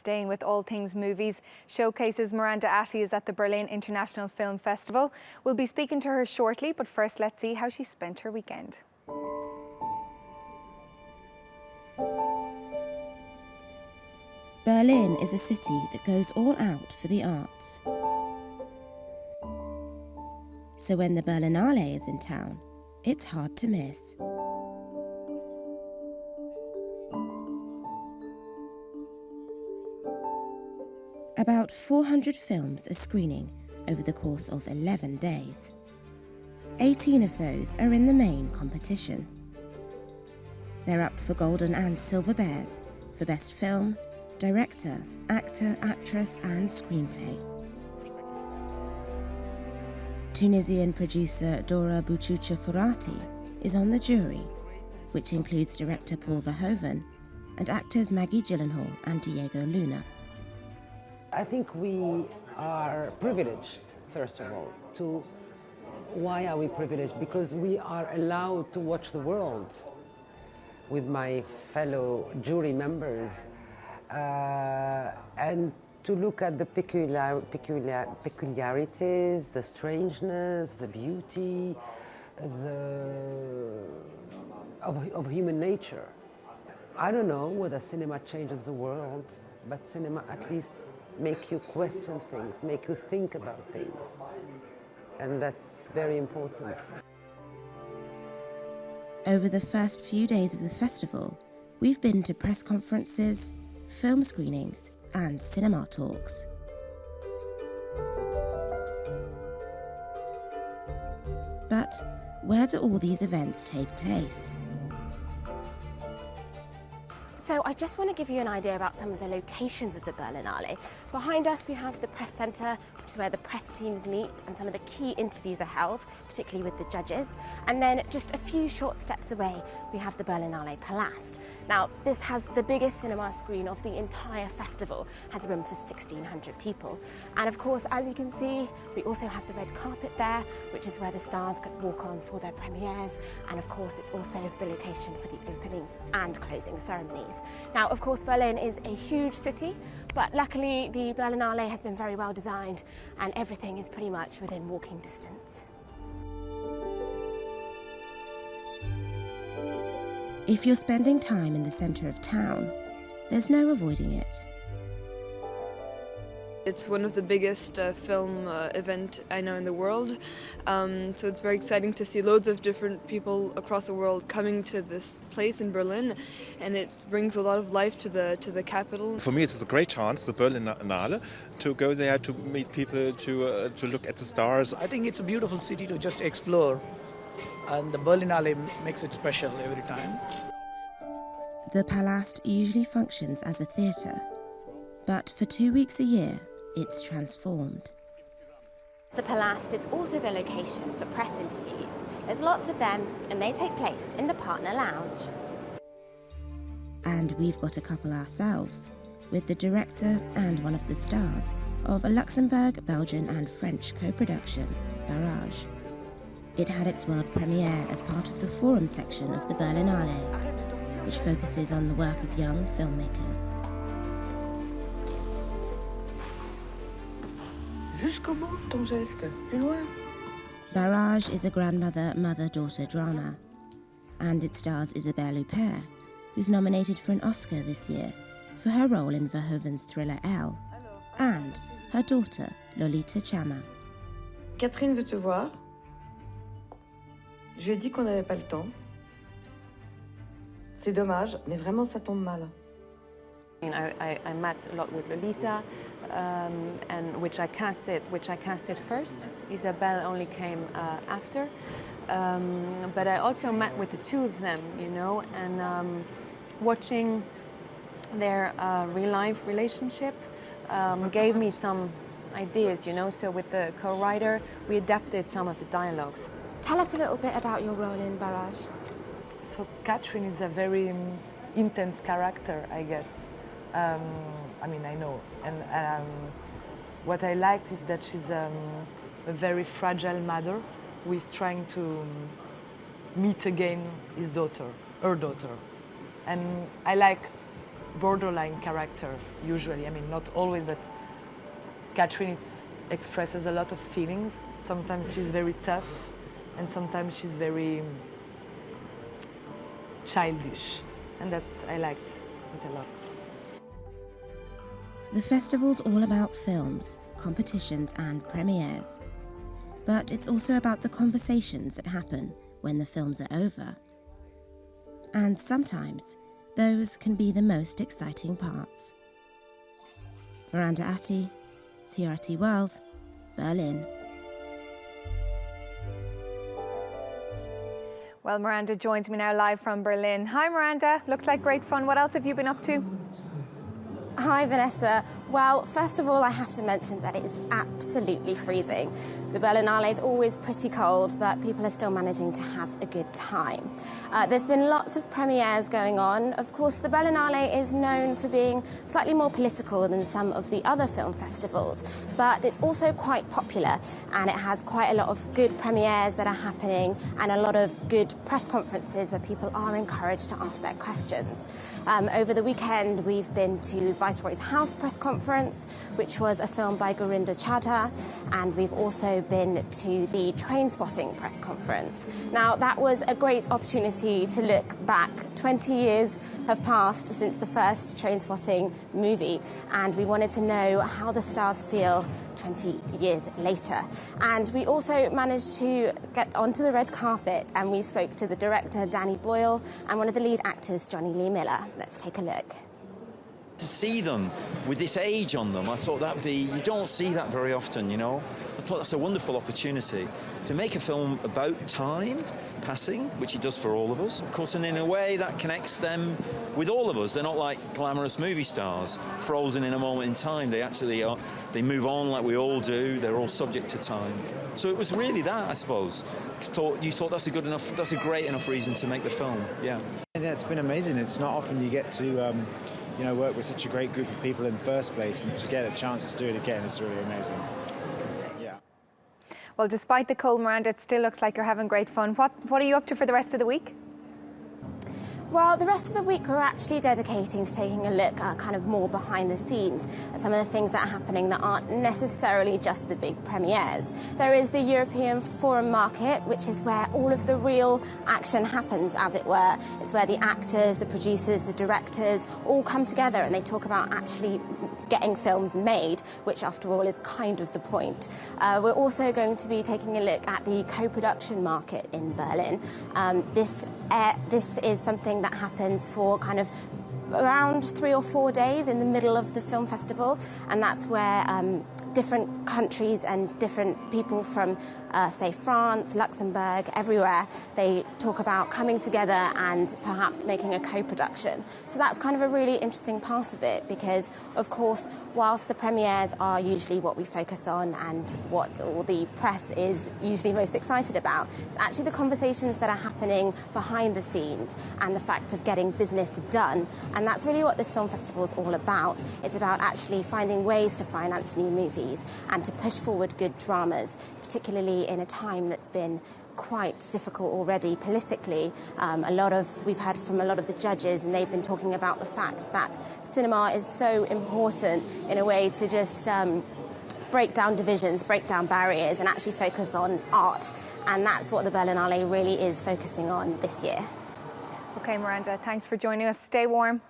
staying with all things movies. Showcases Miranda Atty is at the Berlin International Film Festival. We'll be speaking to her shortly, but first let's see how she spent her weekend. Berlin is a city that goes all out for the arts. So when the Berlinale is in town, it's hard to miss. About 400 films are screening over the course of 11 days. 18 of those are in the main competition. They're up for Golden and Silver Bears for Best Film, Director, Actor, Actress and Screenplay. Tunisian producer Dora Buchucha Forati is on the jury, which includes director Paul Verhoeven and actors Maggie Gyllenhaal and Diego Luna. I think we are privileged, first of all. Why are we privileged? Because we are allowed to watch the world with my fellow jury members and to look at the peculiarities, the strangeness, the beauty of human nature. I don't know whether cinema changes the world, but cinema at least make you question things, make you think about things. And that's very important. Over the first few days of the festival, we've been to press conferences, film screenings and cinema talks. But where do all these events take place? So I just want to give you an idea about some of the locations of the Berlinale. Behind us we have the press centre, which is where the press teams meet and some of the key interviews are held, particularly with the judges. And then just a few short steps away we have the Berlinale Palast. Now this has the biggest cinema screen of the entire festival, has room for 1,600 people. And of course, as you can see, we also have the red carpet there, which is where the stars walk on for their premieres. And of course it's also the location for the opening and closing ceremonies. Now, of course, Berlin is a huge city, but luckily the Berlinale has been very well designed and everything is pretty much within walking distance. If you're spending time in the centre of town, there's no avoiding it. It's one of the biggest film event I know in the world, so it's very exciting to see loads of different people across the world coming to this place in Berlin, and it brings a lot of life to the capital. For me, it's a great chance, the Berlinale, to go there, to meet people, to look at the stars. I think it's a beautiful city to just explore, and the Berlinale makes it special every time. The Palast usually functions as a theatre, but for 2 weeks a year, it's transformed. The Palast is also the location for press interviews. There's lots of them and they take place in the Partner Lounge. And we've got a couple ourselves, with the director and one of the stars of a Luxembourg, Belgian and French co-production, Barrage. It had its world premiere as part of the forum section of the Berlinale, which focuses on the work of young filmmakers. Jusqu'au bout, ton geste, plus loin. Barrage is a grandmother-mother-daughter drama, and it stars Isabelle Huppert, who's nominated for an Oscar this year for her role in Verhoeven's thriller Elle, and her daughter, Lolita Chama. Catherine veut te voir. Je lui ai dit qu'on n'avait pas le temps. C'est dommage, mais vraiment ça tombe mal. I met a lot with Lolita, and which I casted first. Isabelle only came after, but I also met with the two of them, you know, and watching their real-life relationship gave me some ideas, you know. So with the co-writer, we adapted some of the dialogues. Tell us a little bit about your role in Barrage. So Catherine is a very intense character, I guess. I mean, I know. And what I liked is that she's a very fragile mother who is trying to meet again her daughter. And I like borderline character, usually. I mean, not always, but Catherine expresses a lot of feelings. Sometimes she's very tough, and sometimes she's very childish. And I liked it a lot. The festival's all about films, competitions and premieres. But it's also about the conversations that happen when the films are over. And sometimes, those can be the most exciting parts. Miranda Atty, CRT World, Berlin. Well, Miranda joins me now live from Berlin. Hi, Miranda. Looks like great fun. What else have you been up to? Hi, Vanessa. Well, first of all, I have to mention that it is absolutely freezing. The Berlinale is always pretty cold, but people are still managing to have a good time. There's been lots of premieres going on. Of course, the Berlinale is known for being slightly more political than some of the other film festivals, but it's also quite popular, and it has quite a lot of good premieres that are happening and a lot of good press conferences where people are encouraged to ask their questions. Over the weekend, we've been to Viceroy's House press conference, which was a film by Miranda Atty, and we've also been to the Trainspotting press conference. Now, that was a great opportunity to look back. 20 years have passed since the first Trainspotting movie, and we wanted to know how the stars feel 20 years later. And we also managed to get onto the red carpet, and we spoke to the director, Danny Boyle, and one of the lead actors, Johnny Lee Miller. Let's take a look. To see them with this age on them, I thought you don't see that very often, you know. I thought that's a wonderful opportunity to make a film about time passing, which it does for all of us, of course, and in a way that connects them with all of us. They're not like glamorous movie stars, frozen in a moment in time. They actually are, they move on like we all do. They're all subject to time. So it was really that, I suppose. You thought that's a great enough reason to make the film, yeah. Yeah, it's been amazing. It's not often you get to work with such a great group of people in the first place, and to get a chance to do it again is really amazing. Yeah. Well, despite the cold, Miranda, it still looks like you're having great fun. What are you up to for the rest of the week? Well, the rest of the week we're actually dedicating to taking a look kind of more behind the scenes at some of the things that are happening that aren't necessarily just the big premieres. There is the European Forum Market, which is where all of the real action happens, as it were. It's where the actors, the producers, the directors all come together and they talk about actually getting films made, which after all is kind of the point. We're also going to be taking a look at the co-production market in Berlin. This is something that happens for kind of around 3 or 4 days in the middle of the film festival, and that's where different countries and different people from, say, France, Luxembourg, everywhere, they talk about coming together and perhaps making a co-production. So that's kind of a really interesting part of it because, of course, whilst the premieres are usually what we focus on and what all the press is usually most excited about, it's actually the conversations that are happening behind the scenes and the fact of getting business done. And that's really what this film festival is all about. It's about actually finding ways to finance new movies and to push forward good dramas, particularly in a time that's been quite difficult already politically. We've heard from a lot of the judges, and they've been talking about the fact that cinema is so important in a way to just break down divisions, break down barriers, and actually focus on art. And that's what the Berlinale really is focusing on this year. Okay, Miranda, thanks for joining us. Stay warm.